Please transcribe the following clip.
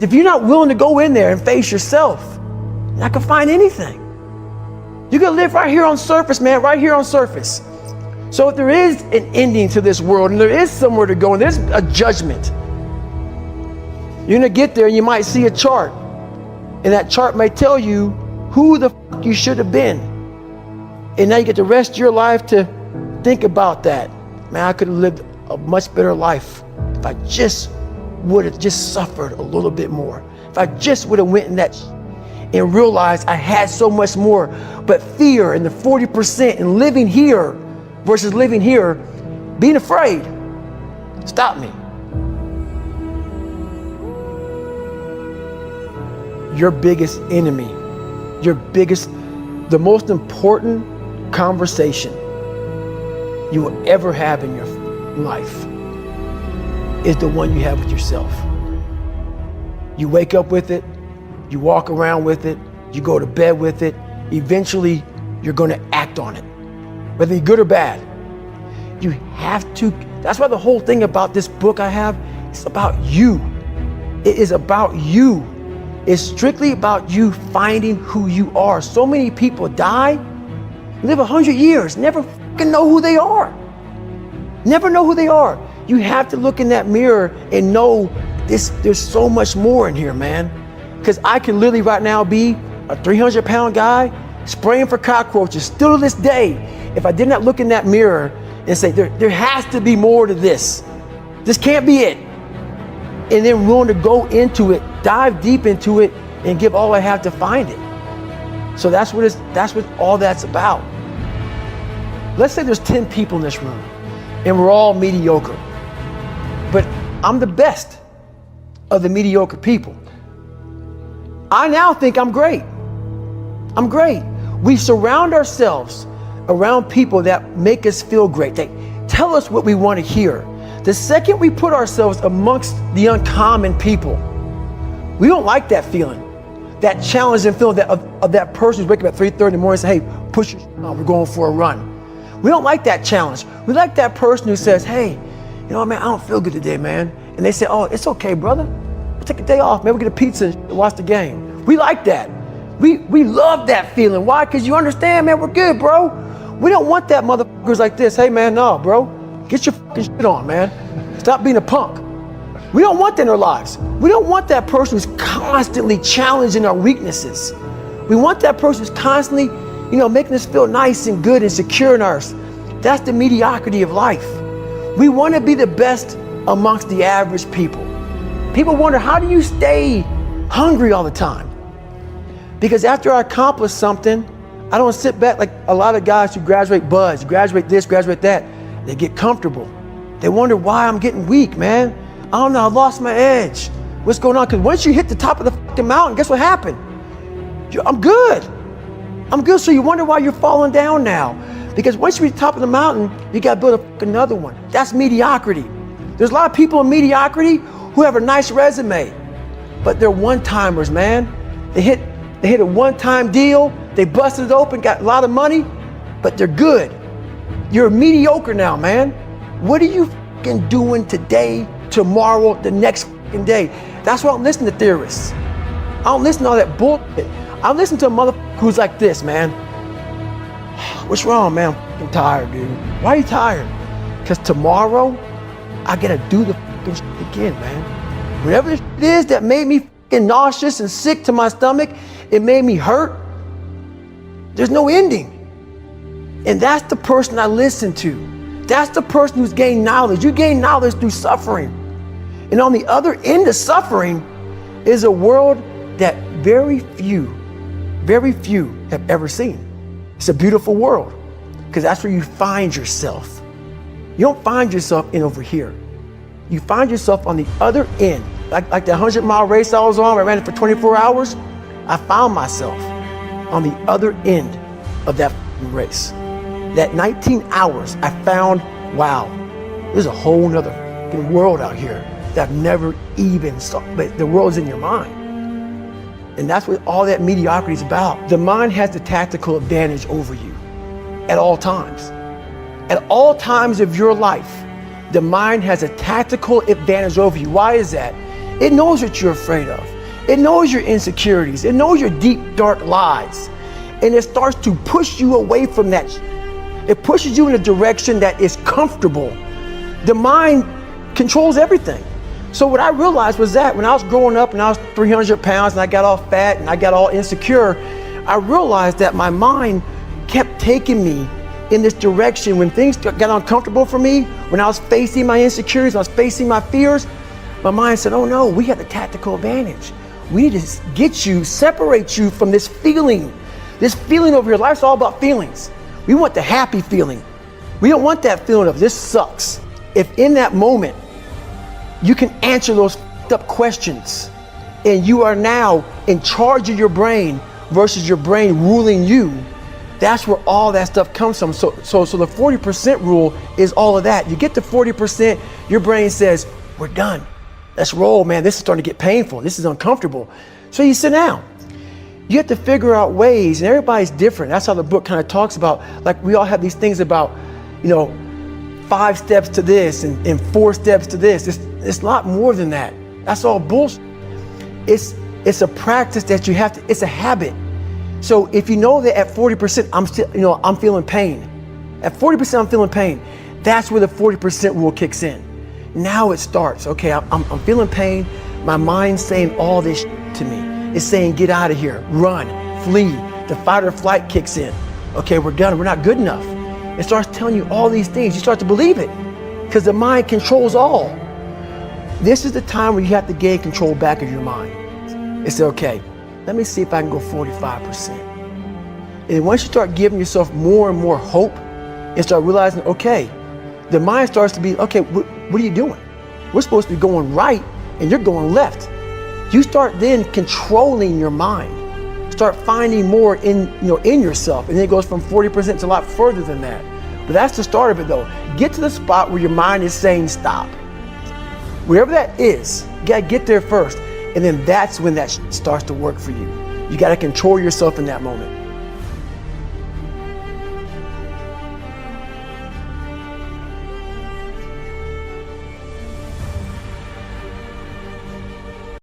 If you're not willing to go in there and face yourself, you're not gonna find anything. You're gonna live right here on surface, man, right here on surface. So if there is an ending to this world and there is somewhere to go and there's a judgment, you're gonna get there and you might see a chart. And that chart may tell you who the fuck you should have been. And now you get the rest of your life to think about that. Man, I could have lived a much better life if I just would have just suffered a little bit more. If I just would have went in that and realized I had so much more. But fear and the 40% and living here versus living here, being afraid, stop me. Your biggest enemy, the most important conversation you will ever have in your life is the one you have with yourself. You wake up with it, you walk around with it, you go to bed with it. Eventually, you're going to act on it, whether you're good or bad. You have to. That's why the whole thing about this book I have, it's about you. It is about you. It's strictly about you finding who you are. So many people die, live 100 years, never fucking know who they are. Never know who they are. You have to look in that mirror and know there's so much more in here, man. Because I can literally right now be a 300-pound guy spraying for cockroaches still to this day. If I did not look in that mirror and say, there has to be more to this. This can't be it. And then willing to go into it, dive deep into it, and give all I have to find it. So that's what all that's about. Let's say there's 10 people in this room, and we're all mediocre. But I'm the best of the mediocre people. I now think I'm great. I'm great. We surround ourselves around people that make us feel great. They tell us what we want to hear. The second we put ourselves amongst the uncommon people, we don't like that feeling, that challenging feeling of that person who's waking up at 3:30 in the morning and say, hey, push your shit on, we're going for a run. We don't like that challenge. We like that person who says, hey, you know what, man, I don't feel good today, man. And they say, oh, it's okay, brother. We'll take a day off, man. We'll get a pizza and watch the game. We like that. We love that feeling. Why? Because you understand, man, we're good, bro. We don't want that motherfuckers like this. Hey, man, no, bro. Get your fucking shit on, man. Stop being a punk. We don't want that in our lives. We don't want that person who's constantly challenging our weaknesses. We want that person who's constantly, making us feel nice and good and secure in ours. That's the mediocrity of life. We want to be the best amongst the average people. People wonder, how do you stay hungry all the time? Because after I accomplish something, I don't sit back like a lot of guys who graduate buds, graduate this, graduate that. They get comfortable. They wonder why I'm getting weak, man. I don't know, I lost my edge. What's going on? Because once you hit the top of the fucking mountain, guess what happened? I'm good. I'm good, so you wonder why you're falling down now. Because once you reach the top of the mountain, you gotta build another one. That's mediocrity. There's a lot of people in mediocrity who have a nice resume, but they're one-timers, man. They hit a one-time deal, they busted it open, got a lot of money, but they're good. You're mediocre now, man. What are you fucking doing today, tomorrow, the next fucking day? That's why I don't listen to theorists. I don't listen to all that bullshit. I listen to a motherfucker who's like this, man. What's wrong, man? I'm fucking tired, dude. Why are you tired? Because tomorrow, I gotta do the fucking shit again, man. Whatever the shit is that made me fucking nauseous and sick to my stomach, it made me hurt, there's no ending. And that's the person I listen to. That's the person who's gained knowledge. You gain knowledge through suffering. And on the other end of suffering is a world that very few have ever seen. It's a beautiful world because that's where you find yourself. You don't find yourself in over here. You find yourself on the other end. Like the 100-mile race I was on, I ran it for 24 hours. I found myself on the other end of that race. That 19 hours, I found, wow, there's a whole nother world out here that I've never even saw, but the world's in your mind. And that's what all that mediocrity is about. The mind has the tactical advantage over you at all times. At all times of your life, the mind has a tactical advantage over you. Why is that? It knows what you're afraid of. It knows your insecurities. It knows your deep, dark lies. And it starts to push you away from that. It pushes you in a direction that is comfortable. The mind controls everything. So what I realized was that when I was growing up and I was 300 pounds and I got all fat and I got all insecure, I realized that my mind kept taking me in this direction. When things got uncomfortable for me, when I was facing my insecurities, I was facing my fears, my mind said, oh no, we have the tactical advantage. We need to get you, separate you from this feeling over here. Life's all about feelings. We want the happy feeling. We don't want that feeling of this sucks. If in that moment, you can answer those up questions and you are now in charge of your brain versus your brain ruling you, that's where all that stuff comes from. So the 40% rule is all of that. You get to 40%, your brain says, we're done. Let's roll, man. This is starting to get painful. This is uncomfortable. So you sit down. You have to figure out ways, and everybody's different. That's how the book kind of talks about, like we all have these things about, 5 steps to this and 4 steps to this. It's a lot more than that. That's all bullshit. It's a practice that you have to, it's a habit. So if you know that at 40%, I'm feeling pain. At 40%, I'm feeling pain. That's where the 40% rule kicks in. Now it starts. Okay, I'm feeling pain. My mind's saying all this to me. It's saying, get out of here, run, flee. The fight or flight kicks in. Okay, we're done. We're not good enough. It starts telling you all these things. You start to believe it because the mind controls all. This is the time where you have to gain control back of your mind. It's okay. Let me see if I can go 45%. And once you start giving yourself more and more hope and start realizing, okay, the mind starts to be, okay, what are you doing? We're supposed to be going right and you're going left. You start then controlling your mind. Start finding more in yourself. And then it goes from 40% to a lot further than that. But that's the start of it though. Get to the spot where your mind is saying stop. Wherever that is, you gotta get there first. And then that's when that starts to work for you. You gotta control yourself in that moment.